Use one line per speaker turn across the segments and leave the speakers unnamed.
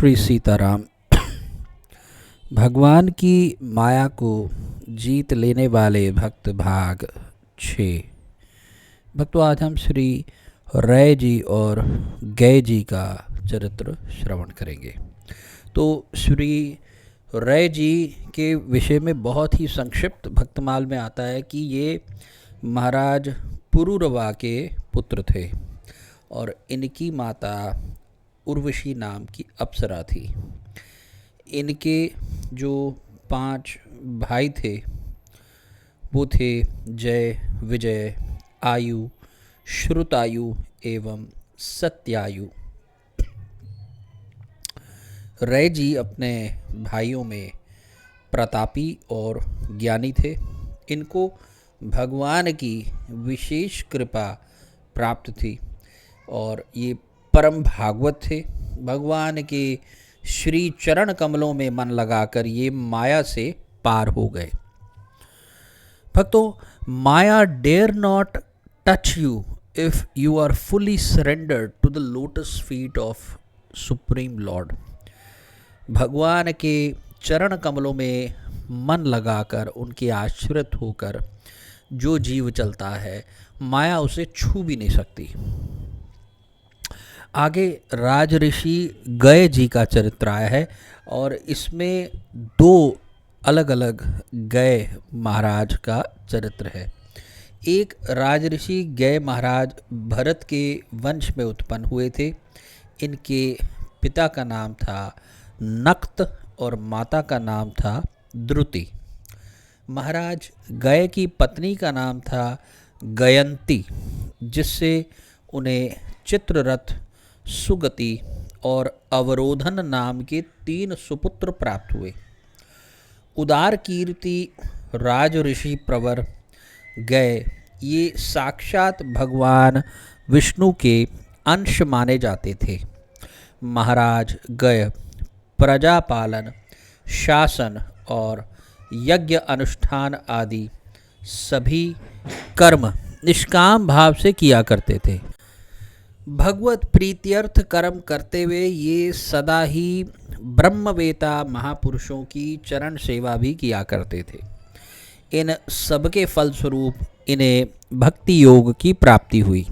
श्री सीताराम। भगवान की माया को जीत लेने वाले भक्त भाग 6। भक्तों, आज हम श्री रै जी और गय जी का चरित्र श्रवण करेंगे। तो श्री रै जी के विषय में बहुत ही संक्षिप्त भक्तमाल में आता है कि ये महाराज पुरुरवा के पुत्र थे और इनकी माता उर्वशी नाम की अप्सरा थी। इनके जो 5 भाई थे वो थे जय, विजय, आयु, श्रुतायु एवं सत्यायु। रै जी अपने भाइयों में प्रतापी और ज्ञानी थे। इनको भगवान की विशेष कृपा प्राप्त थी और ये परम भागवत थे। भगवान के श्री चरण कमलों में मन लगाकर ये माया से पार हो गए। भक्तों, Maya dare not touch you if you are fully surrendered to the lotus feet of supreme lord. भगवान के चरण कमलों में मन लगाकर उनके आश्रित होकर जो जीव चलता है, माया उसे छू भी नहीं सकती। आगे राज ऋषि गय जी का चरित्र आया है और इसमें 2 अलग अलग गय महाराज का चरित्र है। एक राज ऋषि गय महाराज भरत के वंश में उत्पन्न हुए थे। इनके पिता का नाम था नक्त और माता का नाम था द्रुति। महाराज गय की पत्नी का नाम था गयंती, जिससे उन्हें चित्ररथ, सुगति और अवरोधन नाम के 3 सुपुत्र प्राप्त हुए। उदार कीर्ति राज ऋषि प्रवर गय ये साक्षात भगवान विष्णु के अंश माने जाते थे। महाराज गय प्रजा पालन, शासन और यज्ञ अनुष्ठान आदि सभी कर्म निष्काम भाव से किया करते थे। भगवत प्रीत्यर्थ कर्म करते हुए ये सदा ही ब्रह्मवेता महापुरुषों की चरण सेवा भी किया करते थे। इन सबके फलस्वरूप इन्हें भक्ति योग की प्राप्ति हुई।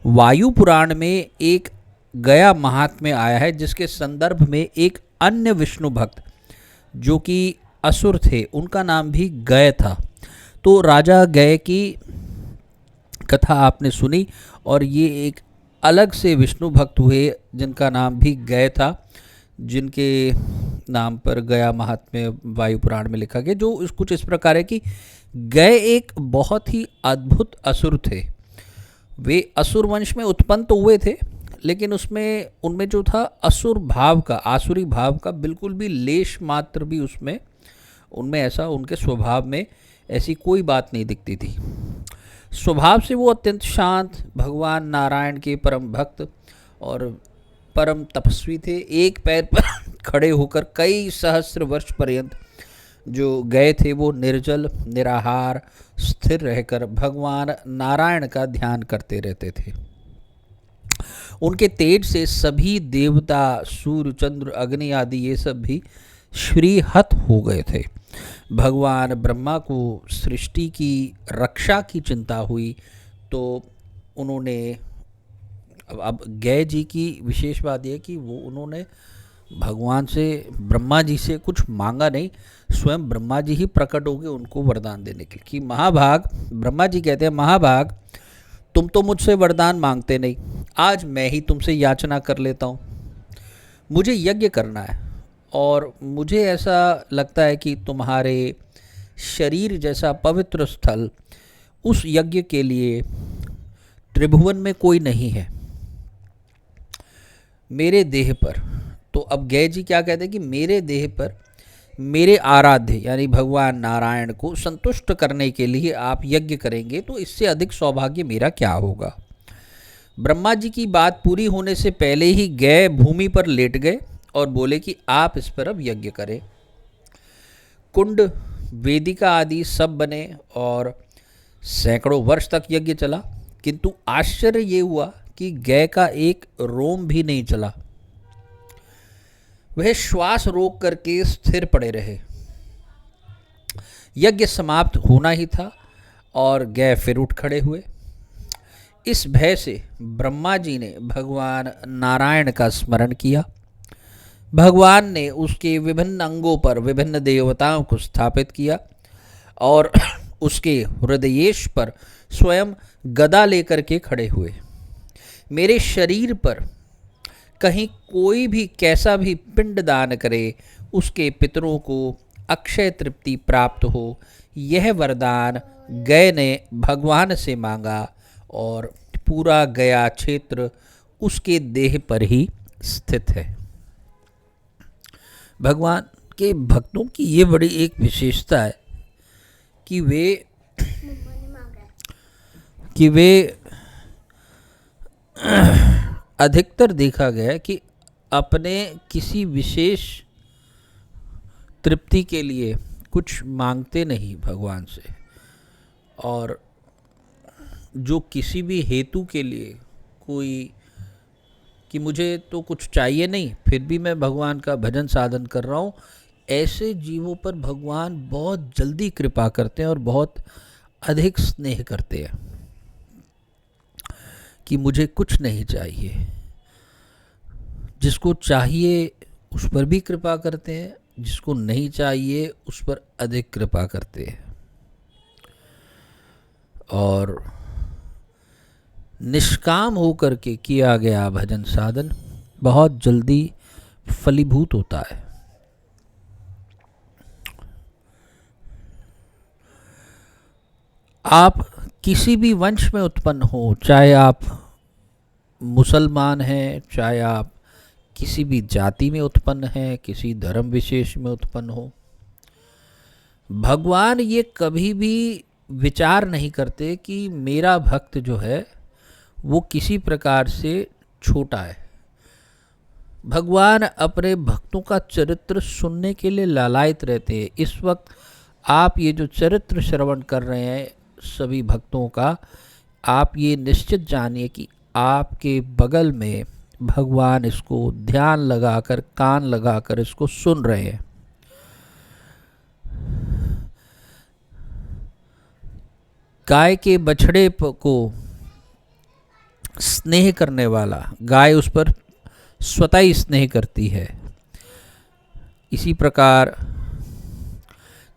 वायु पुराण में एक गया महात्म्य आया है, जिसके संदर्भ में एक अन्य विष्णु भक्त जो कि असुर थे, उनका नाम भी गय था। तो राजा गय की कथा आपने सुनी और ये एक अलग से विष्णु भक्त हुए जिनका नाम भी गय था, जिनके नाम पर गया महात्म्य वायु पुराण में लिखा गया, जो कुछ इस प्रकार है कि गय एक बहुत ही अद्भुत असुर थे। वे असुर वंश में उत्पन्न तो हुए थे, लेकिन उनमें जो था असुर भाव का, आसुरी भाव का बिल्कुल भी लेश मात्र भी उनमें ऐसा, उनके स्वभाव में ऐसी कोई बात नहीं दिखती थी। स्वभाव से वो अत्यंत शांत, भगवान नारायण के परम भक्त और परम तपस्वी थे। एक पैर पर खड़े होकर कई सहस्र वर्ष पर्यंत जो गए थे वो निर्जल, निराहार, स्थिर रहकर भगवान नारायण का ध्यान करते रहते थे। उनके तेज से सभी देवता, सूर्य, चंद्र, अग्नि आदि ये सब भी श्रीहत हो गए थे। भगवान ब्रह्मा को सृष्टि की रक्षा की चिंता हुई तो उन्होंने, अब गय जी की विशेष बात यह कि उन्होंने भगवान से, ब्रह्मा जी से कुछ मांगा नहीं, स्वयं ब्रह्मा जी ही प्रकट हो गए उनको वरदान देने के लिए कि महाभाग, ब्रह्मा जी कहते हैं, महाभाग तुम तो मुझसे वरदान मांगते नहीं, आज मैं ही तुमसे याचना कर लेता हूँ। मुझे यज्ञ करना है और मुझे ऐसा लगता है कि तुम्हारे शरीर जैसा पवित्र स्थल, उस यज्ञ के लिए त्रिभुवन में कोई नहीं है मेरे देह पर। तो अब गय जी क्या कहते हैं कि मेरे देह पर मेरे आराध्य यानी भगवान नारायण को संतुष्ट करने के लिए आप यज्ञ करेंगे तो इससे अधिक सौभाग्य मेरा क्या होगा। ब्रह्मा जी की बात पूरी होने से पहले ही गय भूमि पर लेट गए और बोले कि आप इस पर अब यज्ञ करें। कुंड, वेदिका आदि सब बने और सैकड़ों वर्ष तक यज्ञ चला, किंतु आश्चर्य ये हुआ कि गय का एक रोम भी नहीं चला। वह श्वास रोक करके स्थिर पड़े रहे। यज्ञ समाप्त होना ही था और गय फिर उठ खड़े हुए। इस भय से ब्रह्मा जी ने भगवान नारायण का स्मरण किया। भगवान ने उसके विभिन्न अंगों पर विभिन्न देवताओं को स्थापित किया और उसके हृदयेश पर स्वयं गदा लेकर के खड़े हुए। मेरे शरीर पर कहीं कोई भी कैसा भी पिंड दान करे, उसके पितरों को अक्षय तृप्ति प्राप्त हो, यह वरदान गय ने भगवान से मांगा और पूरा गया क्षेत्र उसके देह पर ही स्थित है। भगवान के भक्तों की ये बड़ी एक विशेषता है कि वे अधिकतर देखा गया है कि अपने किसी विशेष तृप्ति के लिए कुछ मांगते नहीं भगवान से, और जो किसी भी हेतु के लिए कोई कि मुझे तो कुछ चाहिए नहीं फिर भी मैं भगवान का भजन साधन कर रहा हूँ, ऐसे जीवों पर भगवान बहुत जल्दी कृपा करते हैं और बहुत अधिक स्नेह करते हैं कि मुझे कुछ नहीं चाहिए। जिसको चाहिए उस पर भी कृपा करते हैं, जिसको नहीं चाहिए उस पर अधिक कृपा करते हैं। और निष्काम होकर के किया गया भजन साधन बहुत जल्दी फलीभूत होता है। आप किसी भी वंश में उत्पन्न हो, चाहे आप मुसलमान हैं, चाहे आप किसी भी जाति में उत्पन्न हैं, किसी धर्म विशेष में उत्पन्न हो, भगवान ये कभी भी विचार नहीं करते कि मेरा भक्त जो है वो किसी प्रकार से छोटा है। भगवान अपने भक्तों का चरित्र सुनने के लिए लालायित रहते हैं। इस वक्त आप ये जो चरित्र श्रवण कर रहे हैं सभी भक्तों का, आप ये निश्चित जानिए कि आपके बगल में भगवान इसको ध्यान लगाकर, कान लगाकर इसको सुन रहे हैं। गाय के बछड़े को स्नेह करने वाला, गाय उस पर स्वतः ही स्नेह करती है। इसी प्रकार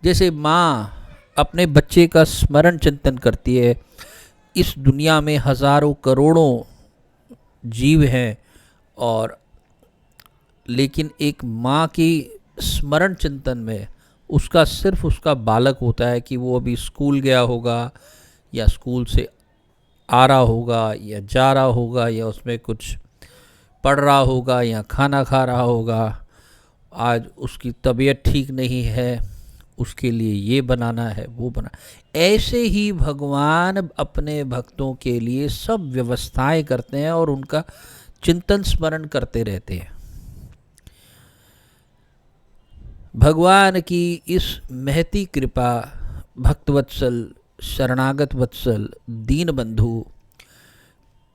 जैसे माँ अपने बच्चे का स्मरण चिंतन करती है, इस दुनिया में हजारों करोड़ों जीव हैं और लेकिन एक माँ की स्मरण चिंतन में उसका सिर्फ उसका बालक होता है कि वो अभी स्कूल गया होगा या स्कूल से आ रहा होगा या जा रहा होगा या उसमें कुछ पढ़ रहा होगा या खाना खा रहा होगा, आज उसकी तबीयत ठीक नहीं है, उसके लिए ये बनाना है वो बना। ऐसे ही भगवान अपने भक्तों के लिए सब व्यवस्थाएं करते हैं और उनका चिंतन स्मरण करते रहते हैं। भगवान की इस महती कृपा, भक्तवत्सल, शरणागत वत्सल, दीन बंधु,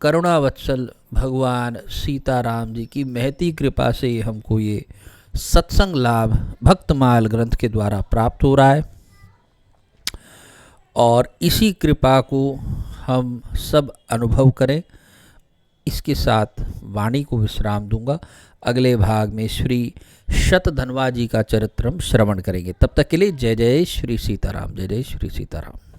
करुणा वत्सल भगवान सीताराम जी की महती कृपा से हमको ये सत्संग लाभ भक्तमाल ग्रंथ के द्वारा प्राप्त हो रहा है और इसी कृपा को हम सब अनुभव करें। इसके साथ वाणी को विश्राम दूंगा। अगले भाग में श्री शतधन्वा जी का चरित्र हम श्रवण करेंगे। तब तक के लिए जय जय श्री सीताराम, जय जय श्री सीताराम।